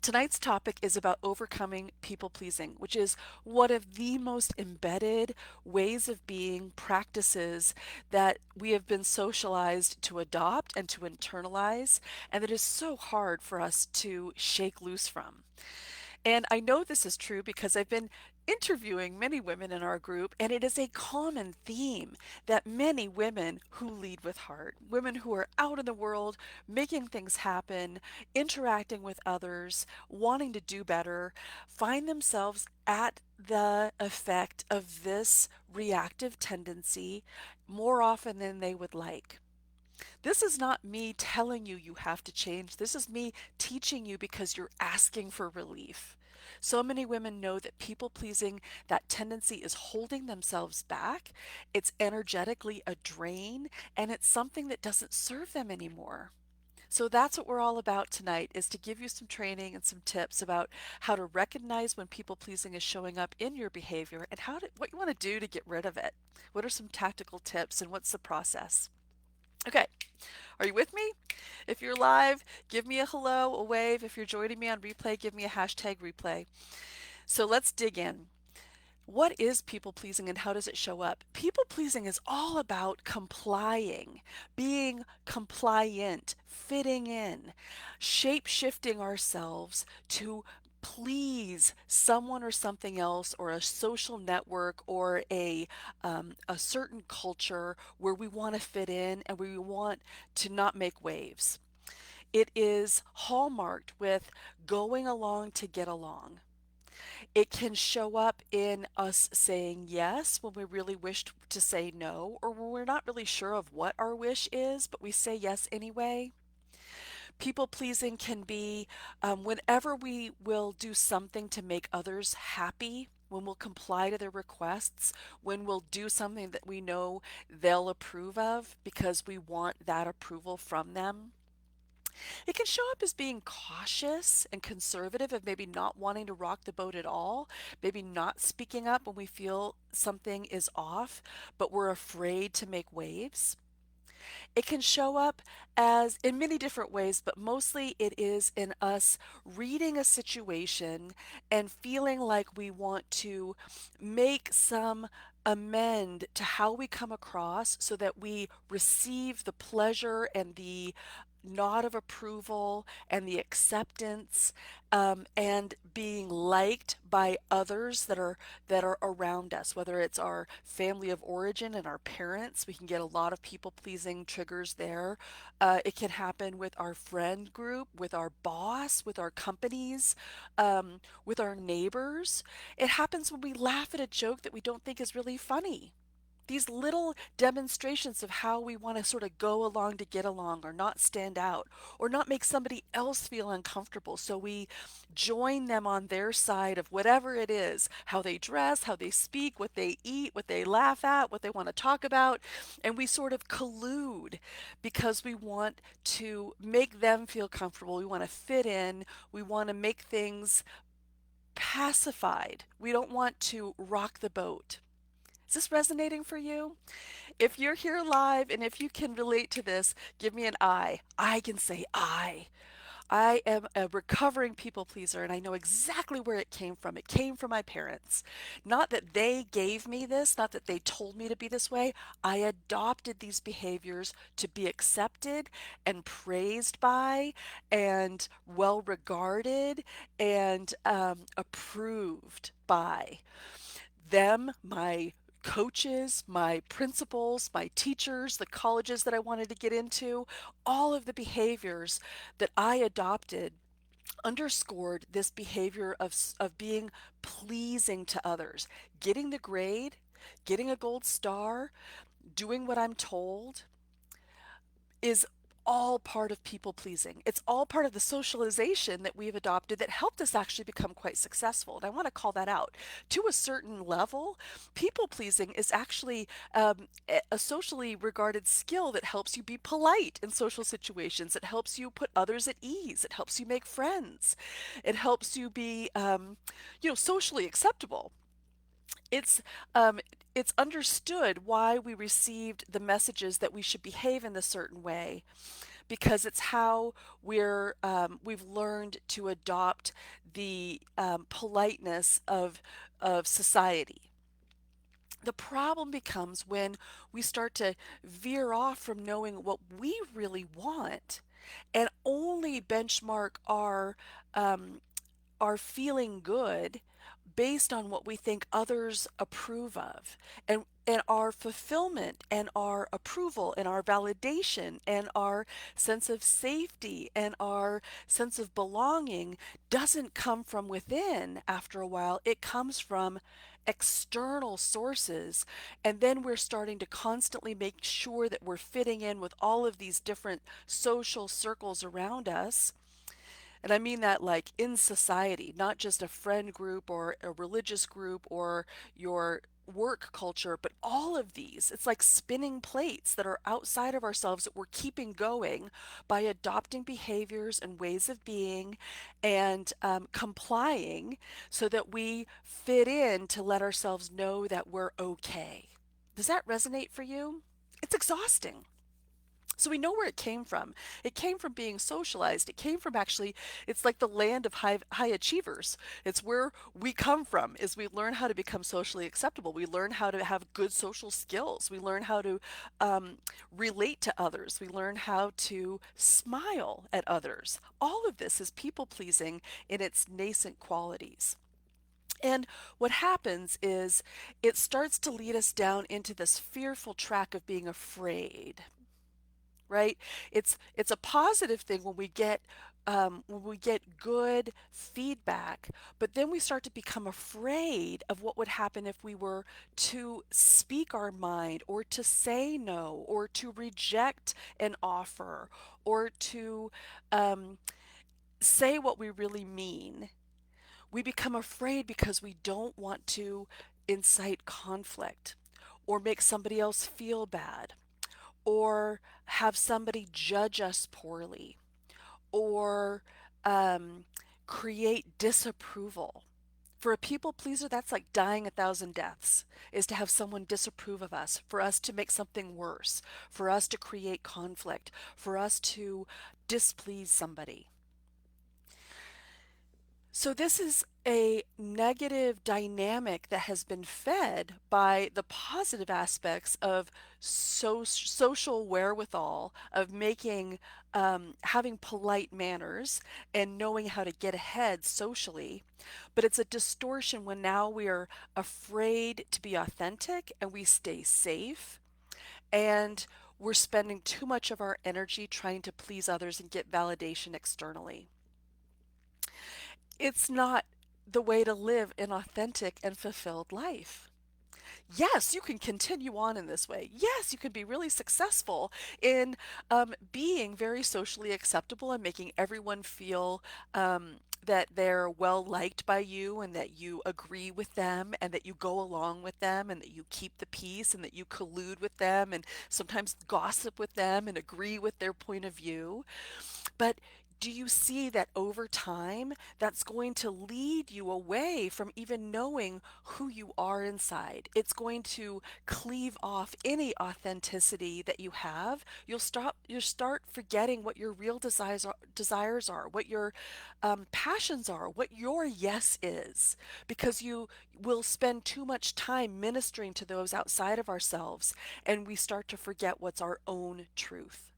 Tonight's topic is about overcoming people pleasing, which is one of the most embedded ways of being practices that we have been socialized to adopt and to internalize, and that is so hard for us to shake loose from. And I know this is true because I've been interviewing many women in our group, and it is a common theme that many women who lead with heart, women who are out in the world, making things happen, interacting with others, wanting to do better, find themselves at the effect of this reactive tendency more often than they would like. This is not me telling you you have to change. This is me teaching you because you're asking for relief. So many women know that people pleasing, that tendency is holding themselves back. It's energetically a drain, and it's something that doesn't serve them anymore. So that's what we're all about tonight, is to give you some training and some tips about how to recognize when people pleasing is showing up in your behavior and what you want to do to get rid of it. What are some tactical tips and what's the process? Okay, are you with me? If you're live, give me a hello, a wave. If you're joining me on replay, give me a hashtag replay. So let's dig in. What is people pleasing and how does it show up? People pleasing is all about complying, being compliant, fitting in, shape shifting ourselves to please someone or something else or a social network or a certain culture where we want to fit in and we want to not make waves. It is hallmarked with going along to get along. It can show up in us saying yes when we really wished to say no, or when we're not really sure of what our wish is, but we say yes anyway. People pleasing can be whenever we will do something to make others happy. When we'll comply to their requests, when we'll do something that we know they'll approve of because we want that approval from them. It can show up as being cautious and conservative, of maybe not wanting to rock the boat at all, maybe not speaking up when we feel something is off, but we're afraid to make waves. It can show up as in many different ways, but mostly it is in us reading a situation and feeling like we want to make some amend to how we come across so that we receive the pleasure and the nod of approval and the acceptance, and being liked by others that are around us, whether it's our family of origin and our parents. We can get a lot of people pleasing triggers there. It can happen with our friend group, with our boss, with our companies, with our neighbors. It happens when we laugh at a joke that we don't think is really funny. These little demonstrations of how we want to sort of go along to get along or not stand out or not make somebody else feel uncomfortable. So we join them on their side of whatever it is, how they dress, how they speak, what they eat, what they laugh at, what they want to talk about. And we sort of collude because we want to make them feel comfortable. We want to fit in. We want to make things pacified. We don't want to rock the boat. Is this resonating for you? If you're here live and if you can relate to this, give me an I. I can say I. I am a recovering people pleaser and I know exactly where it came from. It came from my parents. Not that they gave me this, not that they told me to be this way. I adopted these behaviors to be accepted and praised by and well regarded and approved by them, my coaches, my principals, my teachers, the colleges that I wanted to get into, all of the behaviors that I adopted underscored this behavior of being pleasing to others, getting the grade, getting a gold star, doing what I'm told is all part of people pleasing. It's all part of the socialization that we've adopted that helped us actually become quite successful. And I want to call that out. To a certain level, people pleasing is actually a socially regarded skill that helps you be polite in social situations. It helps you put others at ease. It helps you make friends. It helps you be, socially acceptable. It's um, it's understood why we received the messages that we should behave in a certain way because it's how we've learned to adopt the politeness of society. The problem becomes when we start to veer off from knowing what we really want and only benchmark our feeling good based on what we think others approve of, and our fulfillment and our approval and our validation and our sense of safety and our sense of belonging doesn't come from within. After a while it comes from external sources, and then we're starting to constantly make sure that we're fitting in with all of these different social circles around us. And I mean that like in society, not just a friend group or a religious group or your work culture, but all of these. It's like spinning plates that are outside of ourselves that we're keeping going by adopting behaviors and ways of being and complying so that we fit in to let ourselves know that we're okay. Does that resonate for you? It's exhausting. So we know where it came from. It came from being socialized. It came from actually, it's like the land of high achievers. It's where we come from, is we learn how to become socially acceptable. We learn how to have good social skills. We learn how to um, relate to others. We learn how to smile at others. All of this is people pleasing in its nascent qualities. And what happens is it starts to lead us down into this fearful track of being afraid, right? It's a positive thing when we get good feedback, but then we start to become afraid of what would happen if we were to speak our mind or to say no or to reject an offer or to um, say what we really mean. We become afraid because we don't want to incite conflict or make somebody else feel bad or have somebody judge us poorly or um, create disapproval. For a people pleaser, that's like dying a thousand deaths, is to have someone disapprove of us, for us to make something worse, for us to create conflict, for us to displease somebody. So this is a negative dynamic that has been fed by the positive aspects of social wherewithal, of making, having polite manners and knowing how to get ahead socially. But it's a distortion when now we are afraid to be authentic and we stay safe, and we're spending too much of our energy trying to please others and get validation externally. It's not the way to live an authentic and fulfilled life. Yes, you can continue on in this way. Yes, you can be really successful in being very socially acceptable and making everyone feel that they're well liked by you and that you agree with them and that you go along with them and that you keep the peace and that you collude with them and sometimes gossip with them and agree with their point of view. But do you see that over time, that's going to lead you away from even knowing who you are inside? It's going to cleave off any authenticity that you have. You'll start forgetting what your real desires are, what your passions are, what your yes is, because you will spend too much time ministering to those outside of ourselves, and we start to forget what's our own truth.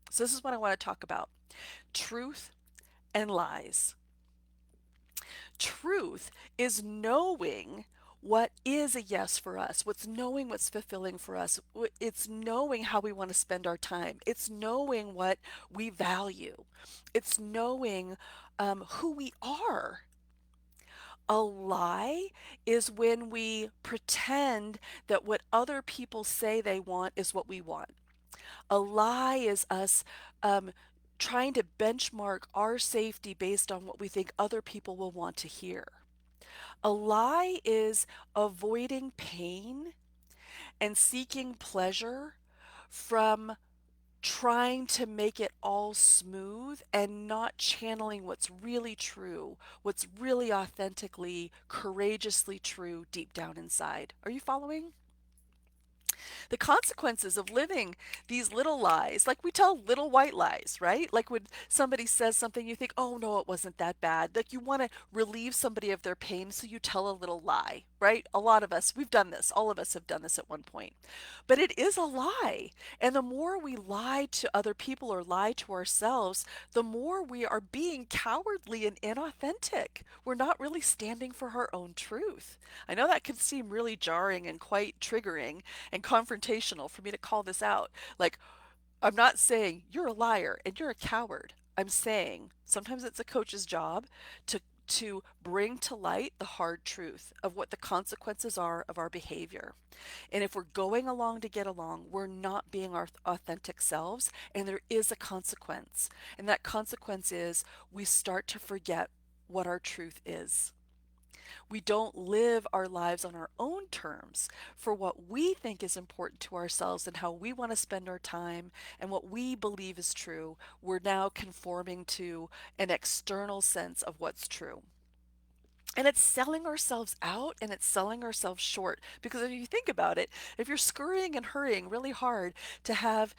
So this is what I want to talk about: truth and lies. Truth is knowing what is a yes for us, what's knowing what's fulfilling for us. It's knowing how we want to spend our time. It's knowing what we value. It's knowing who we are. A lie is when we pretend that what other people say they want is what we want. A lie is us um, trying to benchmark our safety based on what we think other people will want to hear. A lie is avoiding pain and seeking pleasure from trying to make it all smooth and not channeling what's really true, what's really authentically, courageously true deep down inside. Are you following? The consequences of living these little lies, like we tell little white lies, right? Like when somebody says something, you think, oh no, it wasn't that bad. Like you want to relieve somebody of their pain, so you tell a little lie, right? A lot of us, we've done this. All of us have done this at one point. But it is a lie. And the more we lie to other people or lie to ourselves, the more we are being cowardly and inauthentic. We're not really standing for our own truth. I know that can seem really jarring and quite triggering and confrontational for me to call this out. Like, I'm not saying you're a liar and you're a coward. I'm saying sometimes it's a coach's job to bring to light the hard truth of what the consequences are of our behavior. And if we're going along to get along, we're not being our authentic selves, and there is a consequence. And that consequence is we start to forget what our truth is. We don't live our lives on our own terms for what we think is important to ourselves and how we want to spend our time and what we believe is true. We're now conforming to an external sense of what's true. And it's selling ourselves out and it's selling ourselves short. Because if you think about it, if you're scurrying and hurrying really hard to have,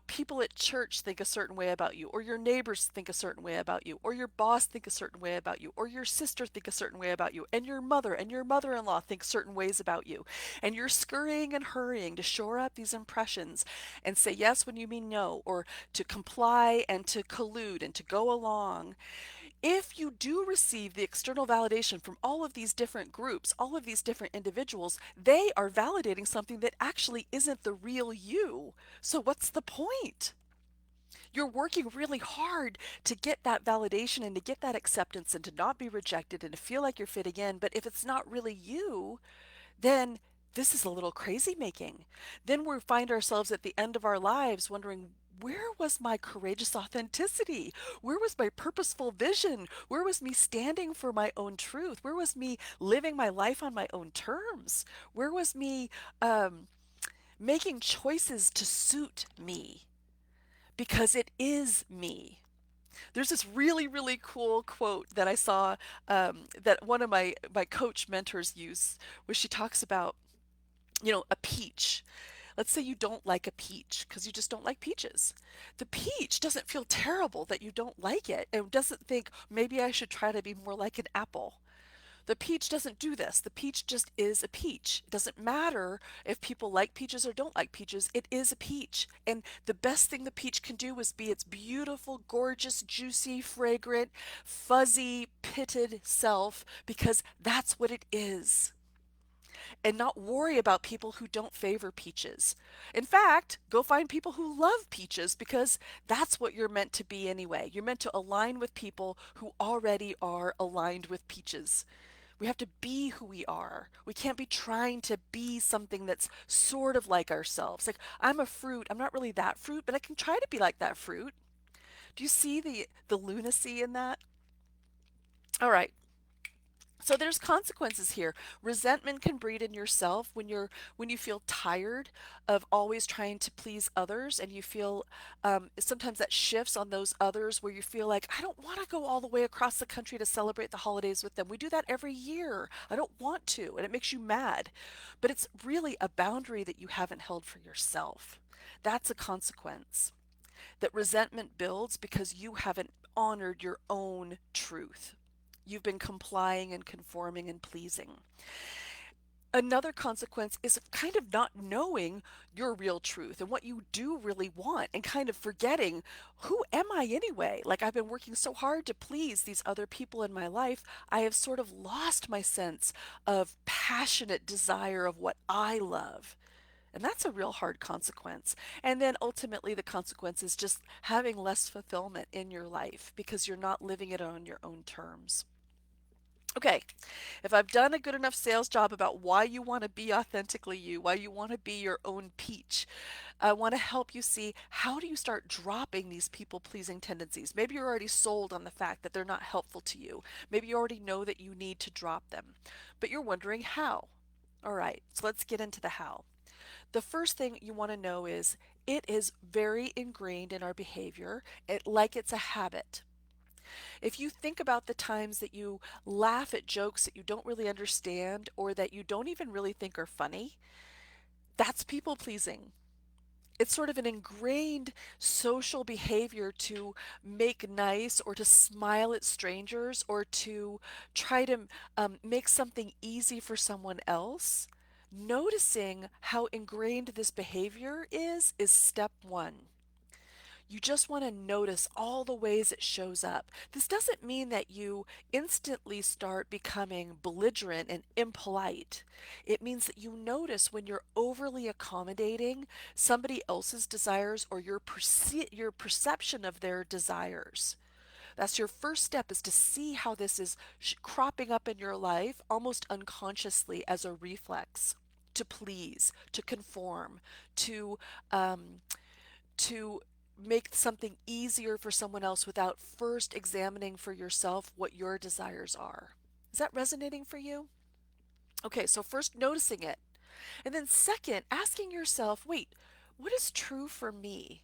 people at church think a certain way about you, or your neighbors think a certain way about you, or your boss think a certain way about you, or your sister think a certain way about you, and your mother and your mother-in-law think certain ways about you, and you're scurrying and hurrying to shore up these impressions and say yes when you mean no, or to comply and to collude and to go along, if you do receive the external validation from all of these different groups, all of these different individuals, they are validating something that actually isn't the real you. So what's the point? You're working really hard to get that validation and to get that acceptance and to not be rejected and to feel like you're fitting in. But if it's not really you, then this is a little crazy making. Then we find ourselves at the end of our lives wondering, where was my courageous authenticity? Where was my purposeful vision? Where was me standing for my own truth? Where was me living my life on my own terms? Where was me um, making choices to suit me? Because it is me. There's this really, really cool quote that I saw that one of my coach mentors use, where she talks about, a peach. Let's say you don't like a peach because you just don't like peaches. The peach doesn't feel terrible that you don't like it and doesn't think maybe I should try to be more like an apple. The peach doesn't do this. The peach just is a peach. It doesn't matter if people like peaches or don't like peaches. It is a peach. And the best thing the peach can do is be its beautiful, gorgeous, juicy, fragrant, fuzzy, pitted self because that's what it is, and not worry about people who don't favor peaches. In fact, go find people who love peaches because that's what you're meant to be anyway. You're meant to align with people who already are aligned with peaches. We have to be who we are. We can't be trying to be something that's sort of like ourselves. Like, I'm a fruit. I'm not really that fruit, but I can try to be like that fruit. Do you see the lunacy in that? All right. So there's consequences here. Resentment can breed in yourself when you feel tired of always trying to please others, and you feel sometimes that shifts on those others where you feel like I don't want to go all the way across the country to celebrate the holidays with them. We do that every year. I don't want to, and it makes you mad. But it's really a boundary that you haven't held for yourself. That's a consequence. That resentment builds because you haven't honored your own truth. You've been complying and conforming and pleasing. Another consequence is kind of not knowing your real truth and what you do really want and kind of forgetting, who am I anyway? Like, I've been working so hard to please these other people in my life. I have sort of lost my sense of passionate desire of what I love. And that's a real hard consequence. And then ultimately, the consequence is just having less fulfillment in your life because you're not living it on your own terms. Okay, if I've done a good enough sales job about why you want to be authentically you, why you want to be your own peach, I want to help you see, how do you start dropping these people pleasing tendencies? Maybe you're already sold on the fact that they're not helpful to you. Maybe you already know that you need to drop them, but you're wondering how. All right, so let's get into the how. The first thing you want to know is it is very ingrained in our behavior, like it's a habit. If you think about the times that you laugh at jokes that you don't really understand or that you don't even really think are funny, That's people pleasing. It's sort of an ingrained social behavior to make nice or to smile at strangers or to try to make something easy for someone else. Noticing how ingrained this behavior is step one. You just want to notice all the ways it shows up. This doesn't mean that you instantly start becoming belligerent and impolite. It means that you notice when you're overly accommodating somebody else's desires or your perception of their desires. That's your first step, is to see how this is cropping up in your life almost unconsciously as a reflex to please, to conform, to um, to make something easier for someone else without first examining for yourself what your desires are. Is that resonating for you? Okay, so first noticing it. And then second, asking yourself, wait, what is true for me?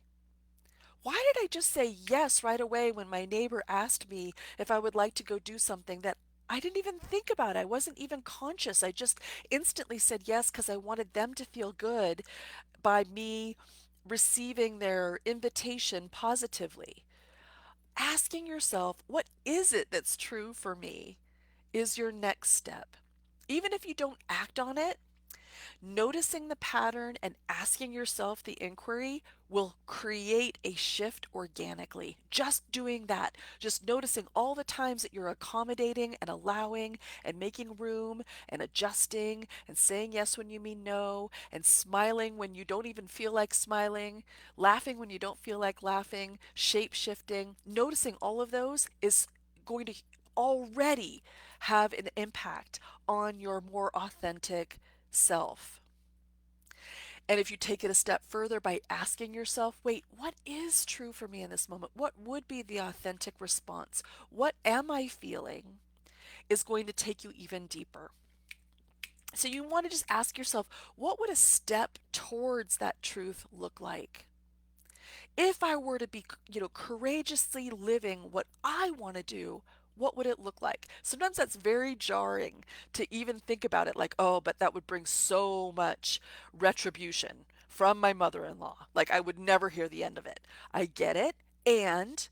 Why did I just say yes right away when my neighbor asked me if I would like to go do something that I didn't even think about? I wasn't even conscious. I just instantly said yes because I wanted them to feel good by me receiving their invitation positively. Asking yourself, what is it that's true for me, is your next step. Even if you don't act on it, noticing the pattern and asking yourself the inquiry will create a shift organically. Just doing that, just noticing all the times that you're accommodating and allowing and making room and adjusting and saying yes when you mean no and smiling when you don't even feel like smiling, laughing when you don't feel like laughing, shape shifting. Noticing all of those is going to already have an impact on your more authentic self. And if you take it a step further by asking yourself, wait, what is true for me in this moment? What would be the authentic response? What am I feeling? Is going to take you even deeper. So you want to just ask yourself, what would a step towards that truth look like? If I were to be, courageously living what I want to do, what would it look like? Sometimes that's very jarring to even think about it, like, oh, but that would bring so much retribution from my mother-in-law. Like, I would never hear the end of it. I get it. And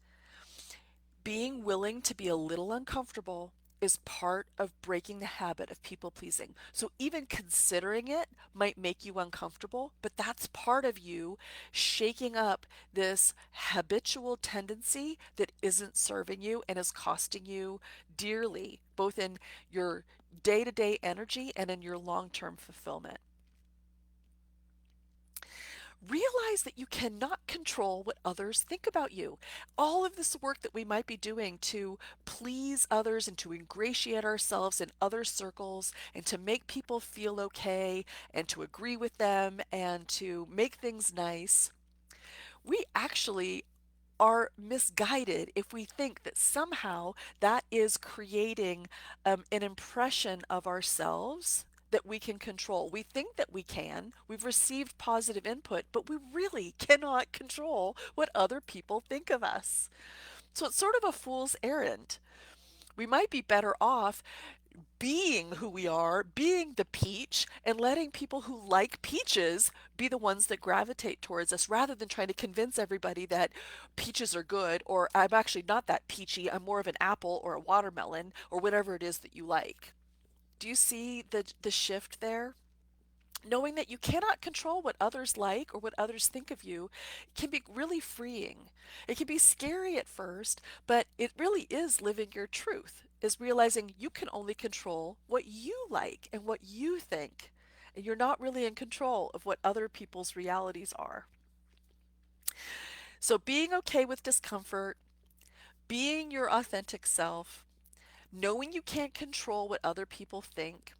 being willing to be a little uncomfortable is part of breaking the habit of people pleasing. So even considering it might make you uncomfortable, but that's part of you shaking up this habitual tendency that isn't serving you and is costing you dearly, both in your day-to-day energy and in your long-term fulfillment. Realize that you cannot control what others think about you. All of this work that we might be doing to please others and to ingratiate ourselves in other circles and to make people feel okay and to agree with them and to make things nice, we actually are misguided if we think that somehow that is creating an impression of ourselves that we can control. We think that we can. We've received positive input, but we really cannot control what other people think of us. So it's sort of a fool's errand. We might be better off being who we are, being the peach, and letting people who like peaches be the ones that gravitate towards us rather than trying to convince everybody that peaches are good or I'm actually not that peachy, I'm more of an apple or a watermelon or whatever it is that you like. Do you see the shift there? Knowing that you cannot control what others like or what others think of you can be really freeing. It can be scary at first, but it really is living your truth, is realizing you can only control what you like and what you think. And you're not really in control of what other people's realities are. So being okay with discomfort, being your authentic self, knowing you can't control what other people think,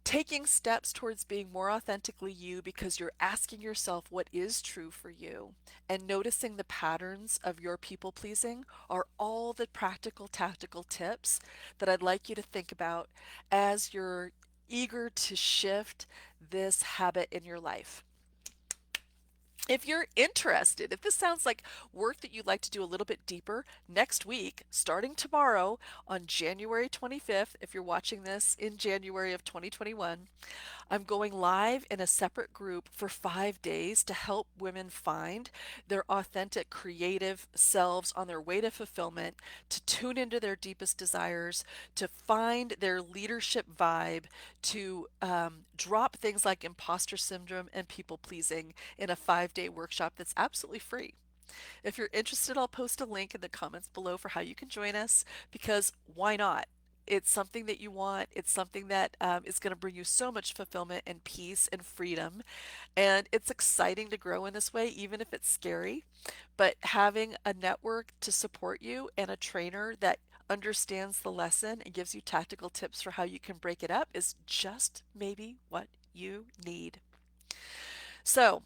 taking steps towards being more authentically you because you're asking yourself what is true for you and noticing the patterns of your people pleasing are all the practical tactical tips that I'd like you to think about as you're eager to shift this habit in your life. If you're interested, if this sounds like work that you'd like to do a little bit deeper, next week, starting tomorrow on January 25th, if you're watching this in January of 2021, I'm going live in a separate group for 5 days to help women find their authentic creative selves on their way to fulfillment, to tune into their deepest desires, to find their leadership vibe, to drop things like imposter syndrome and people pleasing in a 5 day workshop that's absolutely free. If you're interested, I'll post a link in the comments below for how you can join us because why not? It's something that you want. It's something that is going to bring you so much fulfillment and peace and freedom. And it's exciting to grow in this way, even if it's scary. But having a network to support you and a trainer that understands the lesson and gives you tactical tips for how you can break it up is just maybe what you need. So,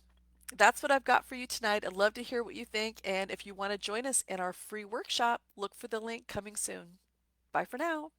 that's what I've got for you tonight. I'd love to hear what you think. And if you want to join us in our free workshop, look for the link coming soon. Bye for now.